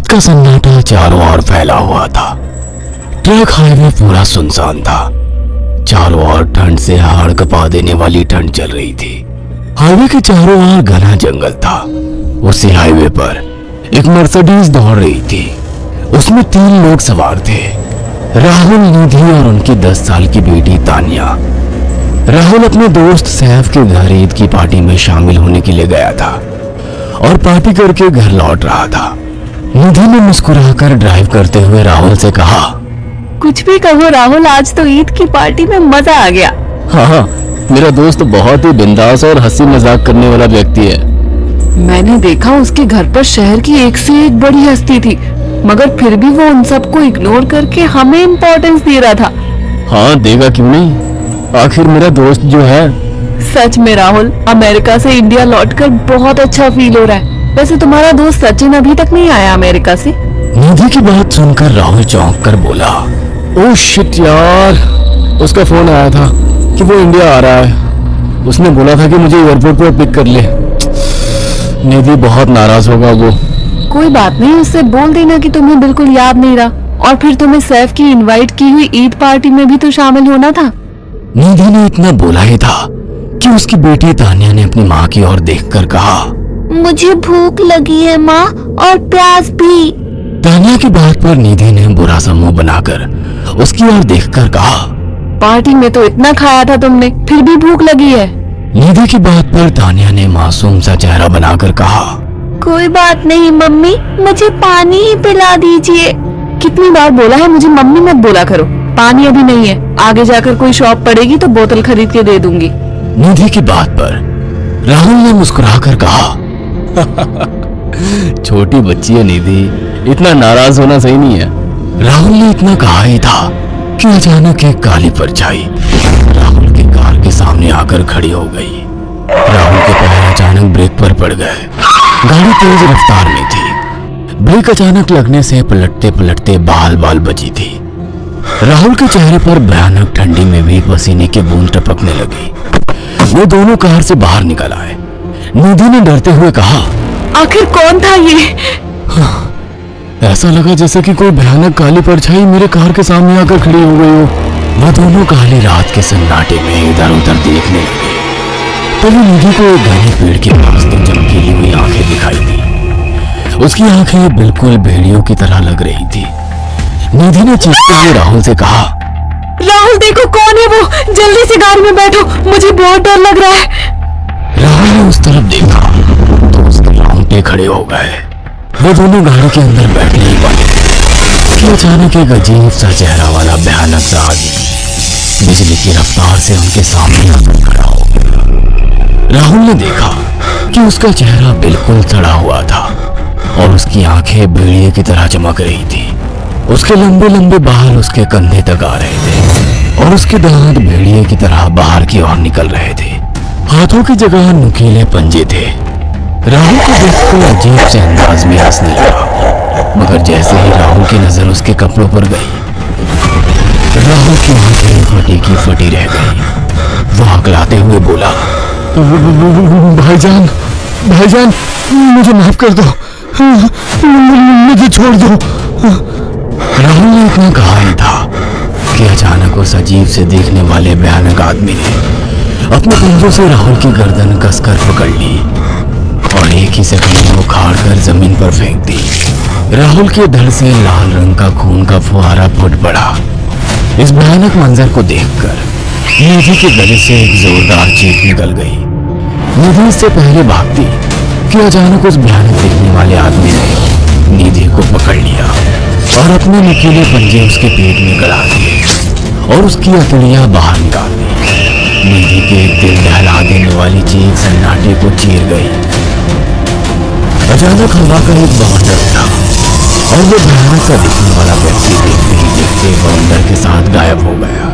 का सन्नाटा चारों ओर फैला हुआ था। ट्रक हाईवे पूरा सुनसान था। चारों ओर ठंड से हाड़ कपा देने वाली ठंड चल रही थी। हाईवे के चारों ओर घना जंगल था। उसी हाईवे पर एक मर्सिडीज दौड़ रही थी। उसमें 3 लोग सवार थे, राहुल, निधि और उनकी 10 साल की बेटी तानिया। राहुल अपने दोस्त सैफ के घर ईद की पार्टी में शामिल होने के लिए गया था और पार्टी करके घर लौट रहा था। निधि ने मुस्कुराकर ड्राइव करते हुए राहुल से कहा, कुछ भी कहो राहुल, आज तो ईद की पार्टी में मजा आ गया। हाँ, मेरा दोस्त बहुत ही बिंदास और हंसी मजाक करने वाला व्यक्ति है। मैंने देखा उसके घर पर शहर की एक से एक बड़ी हस्ती थी, मगर फिर भी वो उन सबको इग्नोर करके हमें इम्पोर्टेंस दे रहा था। हाँ, देगा क्यों नहीं, आखिर मेरा दोस्त जो है। सच में राहुल, अमेरिका से इंडिया लौटकर बहुत अच्छा फील हो रहा है। वैसे तुम्हारा दोस्त सचिन अभी तक नहीं आया अमेरिका से? निधि की बात सुनकर राहुल चौंक कर बोला, ओह शिट यार, उसका फोन आया था कि वो इंडिया आ रहा है। उसने बोला था कि मुझे एयरपोर्ट पर पिक कर ले। निधि बहुत नाराज होगा वो। कोई बात नहीं, उससे बोल देना कि तुम्हें बिल्कुल याद नहीं रहा और फिर तुम्हें सैफ की इनवाइट की हुई ईद पार्टी में भी तो शामिल होना था। निधि ने इतना बोला ही था कि उसकी बेटी तानिया ने अपनी माँ की ओर देखकर कहा, मुझे भूख लगी है माँ, और प्यास भी। तानिया की बात पर निधि ने बुरा सा मुंह बनाकर उसकी ओर देखकर कहा, पार्टी में तो इतना खाया था तुमने, फिर भी भूख लगी है। निधि की बात पर तानिया ने मासूम सा चेहरा बनाकर कहा, कोई बात नहीं मम्मी, मुझे पानी ही पिला दीजिए। कितनी बार बोला है मुझे मम्मी मत बोला करो। पानी अभी नहीं है, आगे जाकर कोई शॉप पड़ेगी तो बोतल खरीद के दे दूंगी। निधि की बात पर राहुल ने मुस्कुराकर कहा, छोटी बच्ची है निधि, इतना नाराज होना सही नहीं है। राहुल ने इतना कहा ही था कि अचानक एक काली परछाई राहुल की कार के सामने आकर खड़ी हो गई। राहुल के पैर अचानक ब्रेक पर पड़ गए। गाड़ी तेज रफ्तार में थी। ब्रेक अचानक लगने से पलटते पलटते बाल बाल बची थी। राहुल के चेहरे पर भयानक ठंडी में भी पसीने की बूंद टपकने लगी। वो दोनों कार से बाहर निकल आए। निधि ने डरते हुए कहा, आखिर कौन था ये? हाँ, ऐसा लगा जैसे कि कोई भयानक काली परछाई मेरे कार के सामने आकर खड़ी हो गई हो। वह दोनों काली रात के सन्नाटे में इधर उधर देखने लगे। तभी निधि को एक घने पेड़ के पास 2 चमकीली हुई आंखें दिखाई दी। उसकी आंखें बिल्कुल भेड़ियों की तरह लग रही थी। निधि ने चीखते हुए राहुल से कहा, राहुल देखो कौन है वो, जल्दी से गाड़ी में बैठो, मुझे बहुत डर लग रहा है। राहुल ने उस तरफ देखा तो उसके रोंगटे खड़े हो गए। वो दोनों गाड़ी के अंदर बैठने ही वाले कि अचानक एक अजीब सा चेहरा वाला भयानक सा आदमी बिजली की रफ्तार से उनके सामने आकर खड़ा हो गया। राहुल ने देखा कि उसका चेहरा बिल्कुल सड़ा हुआ था और उसकी आंखें भेड़िए की तरह चमक रही थी। उसके लंबे लंबे बाल उसके कंधे तक आ रहे थे और उसके दांत भेड़िए की तरह बाहर की ओर निकल रहे थे। हाथों की जगह नुकीले पंजे थे। राहुल को देखकर अजीब से अंदाज में हंसने लगा, मगर जैसे ही राहुल की नजर उसके कपड़ों पर गई, राहुल की आंखें फटी की फटी रह गई। वो हकलाते हुए बोला, भाईजान, भाईजान, मुझे माफ कर दो, मुझे छोड़ दो। राहुल ने इतना कहा ही था कि अचानक उस अजीब से देखने वाले भयानक आदमी ने अपने पंजों से राहुल की गर्दन कसकर पकड़ ली और एक ही सेकंड में उखाड़ कर जमीन पर फेंक दी। राहुल के धड़ से लाल रंग का खून का फुहारा फूट पड़ा। इस भयानक मंजर को देखकर निधि के गले से एक जोरदार चीख निकल गई। निधि इससे पहले भागती कि अचानक उस भयानक दिखने वाले आदमी ने निधि को पकड़ लिया और अपने नुकीले पंजे उसके पेट में गड़ा दिए और उसकी हथेलियां बाहर निकाल दी। निधि के दिल दहला देने वाली चीख सन्नाटे को चीर गई। अचानक हवा का एक बवंडर उठा और वो भयानक सा दिखने वाला व्यक्ति देखते ही देखते बवंडर के साथ गायब हो गया।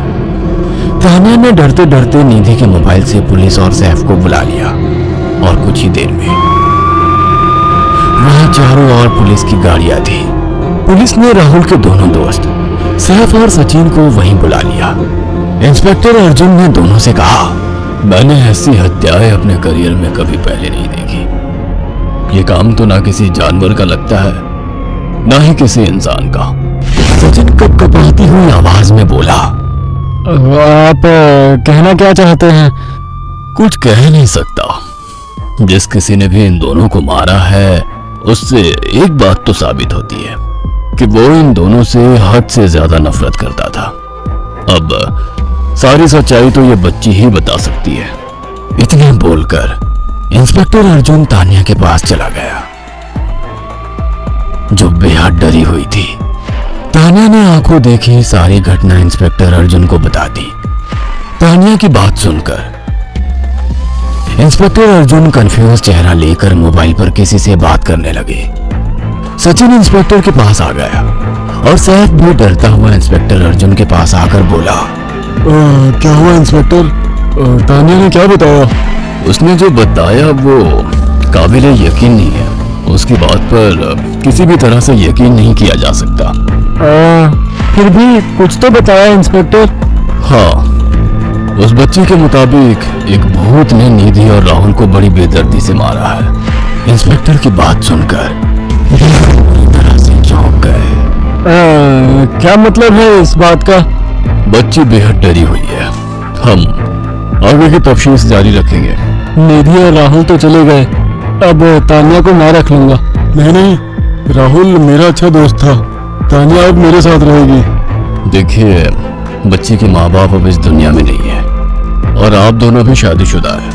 तानिया ने डरते डरते निधि के मोबाइल से पुलिस और सैफ को बुला लिया और कुछ ही देर में वहां चारों ओर पुलिस की गाड़ियां थी। पुलिस ने राहुल के दोनों दोस्त सैफ और सचिन को वहीं बुला लिया। इंस्पेक्टर अर्जुन ने दोनों से कहा, मैंने ऐसी हत्याएं अपने करियर में कभी पहले नहीं देखी। ये काम तो ना किसी जानवर का लगता है, ना ही किसी इंसान का। सचिन कपकपाती हुई आवाज में बोला, आप कहना क्या चाहते हैं? कुछ कह नहीं सकता। जिस किसी ने भी इन दोनों को मारा है उससे एक बात तो साबित होती है कि वो इन दोनों से हद से ज्यादा नफरत करता था। अब सारी सच्चाई तो ये बच्ची ही बता सकती है। इतने बोलकर इंस्पेक्टर अर्जुन तानिया के पास चला गया, जो बेहद डरी हुई थी। तानिया ने आंखों देखी सारी घटना इंस्पेक्टर अर्जुन को बता दी। तानिया की बात सुनकर इंस्पेक्टर अर्जुन कंफ्यूज चेहरा लेकर मोबाइल पर किसी से बात करने लगे। सचिन इंस्पेक्टर के पास आ गया और सैफ भी डरता हुआ इंस्पेक्टर अर्जुन के पास आकर बोला, क्या हुआ इंस्पेक्टर? तानिया ने क्या बताया? उसने जो बताया वो काबिल यकीन नहीं है। उसकी बात पर किसी भी तरह से यकीन नहीं किया जा सकता। फिर भी कुछ तो बताया इंस्पेक्टर। हाँ, उस बच्चे के मुताबिक एक भूत ने निधि और राहुल को बड़ी बेदर्दी से मारा है। इंस्पेक्टर की बात सुनकर पूरी तरह से चौंक गए। क्या मतलब है इस बात का? बच्ची बेहद डरी हुई है। हम आगे की तफ्तीश जारी रखेंगे। निधि और राहुल तो चले गए, अब तानिया को मैं रख लूंगा। नहीं, राहुल मेरा अच्छा दोस्त था। तानिया अब मेरे साथ रहेगी। देखिए, बच्ची के माँ बाप अब इस दुनिया में नहीं है और आप दोनों भी शादीशुदा है।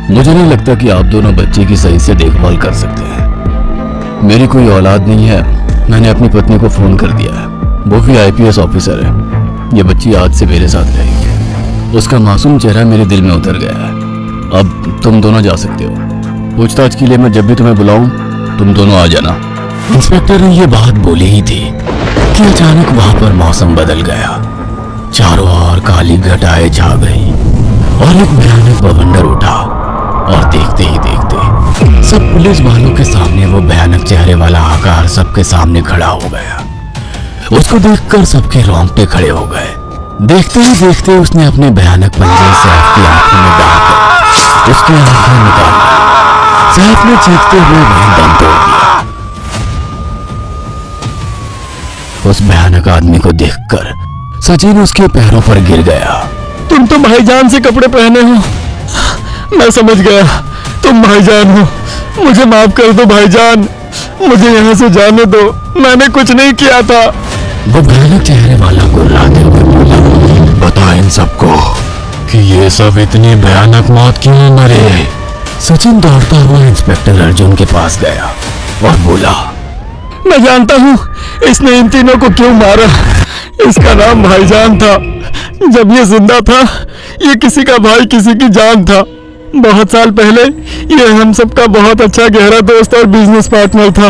मुझे नहीं लगता कि आप दोनों बच्ची की सही से देखभाल कर सकते हैं। मेरी कोई औलाद नहीं है। मैंने अपनी पत्नी को फोन कर दिया है, वो भी IPS ऑफिसर है। ये बच्ची आज से मेरे साथ रहेगी। उसका मासूम चेहरा मेरे दिल में उतर गया है। अब तुम दोनों जा सकते हो। पूछताछ के लिए मैं जब भी तुम्हें बुलाऊं तुम दोनों आ जाना। इंस्पेक्टर ने ये बात बोली ही थी कि अचानक वहां पर मौसम बदल गया। चारों ओर काली घटाएं छा गई और एक भयानक बवंडर उठा और देखते ही देखते सब पुलिस वालों के सामने वो भयानक चेहरे वाला आकार सबके सामने खड़ा हो गया। उसको देखकर सबके रोंगटे खड़े हो गए। देखते ही देखते उसने अपने भयानक पंजे सैफ की आंखों में डालकर उसकी आंखें निकाल दी। सैफ ने चीखते हुए वहीं दम तोड़ दिया। उस भयानक आदमी को देखकर सचिन उसके पैरों पर गिर गया। तुम तो भाईजान से कपड़े पहने हो। मैं समझ गया तुम भाईजान हो। मुझे माफ कर दो भाईजान, मुझे यहाँ से जाने दो। मैंने कुछ नहीं किया था। वो भयानक चेहरे वाला गुर्राते हुए बोला, बता इन सबको कि ये सब इतनी भयानक मौत क्यों मरे। सचिन दौड़ता हुआ इंस्पेक्टर अर्जुन के पास गया और बोला, मैं जानता हूँ इसने इन तीनों को क्यों मारा। इसका नाम भाईजान था। जब ये जिंदा था ये किसी का भाई किसी की जान था। बहुत साल पहले ये हम सबका बहुत अच्छा गहरा दोस्त और बिजनेस पार्टनर था।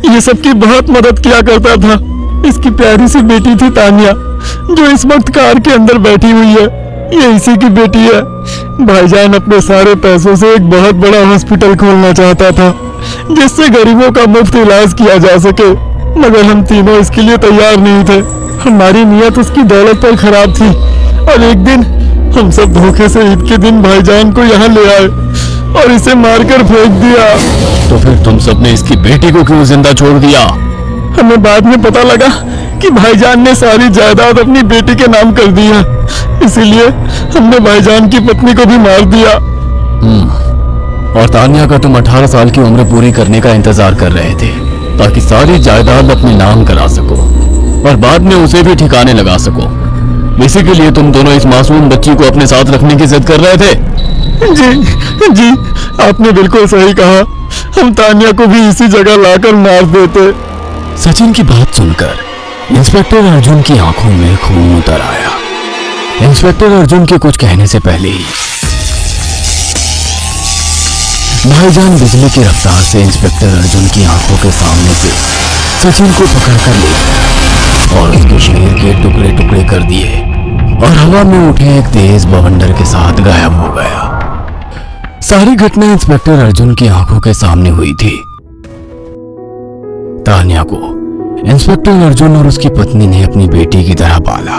ये सबकी बहुत मदद किया करता था। इसकी प्यारी सी बेटी थी तानिया, जो इस वक्त कार के अंदर बैठी हुई है। ये इसी की बेटी है। भाईजान अपने सारे पैसों से एक बहुत बड़ा हॉस्पिटल खोलना चाहता था, जिससे गरीबों का मुफ्त इलाज किया जा सके, मगर हम तीनों इसके लिए तैयार नहीं थे। हमारी नीयत उसकी दौलत पर खराब थी और एक दिन हम सब धोखे से ईद के दिन भाईजान को यहाँ ले आए और इसे मारकर फेंक दिया। तो फिर तुम सबने इसकी बेटी को क्यों जिंदा छोड़ दिया? हमें बाद में पता लगा कि भाईजान ने सारी जायदाद अपनी बेटी के नाम कर दी है, इसीलिए हमने भाईजान की पत्नी को भी मार दिया। और तानिया का तुम 18 साल की उम्र पूरी करने का इंतजार कर रहे थे ताकि सारी जायदाद अपने नाम करा सको और बाद में उसे भी ठिकाने लगा सको। इसी के लिए तुम दोनों इस मासूम बच्ची को अपने साथ रखने की जिद कर रहे थे। जी, आपने बिल्कुल सही कहा। हम तानिया को भी इसी जगह लाकर मार देते। सचिन की बात सुनकर इंस्पेक्टर अर्जुन की आंखों में खून उतर आया। इंस्पेक्टर अर्जुन के कुछ कहने से पहले ही भाईजान बिजली की रफ्तार से इंस्पेक्टर अर्जुन की आंखों के सामने से सचिन को पकड़कर ले गया और उसके शरीर के टुकड़े टुकड़े कर दिए और हवा में उठे एक तेज बवंडर के साथ गायब हो गया। सारी घटना इंस्पेक्टर अर्जुन की आंखों के सामने हुई थी। तानिया को इंस्पेक्टर अर्जुन और उसकी पत्नी ने अपनी बेटी की तरह पाला।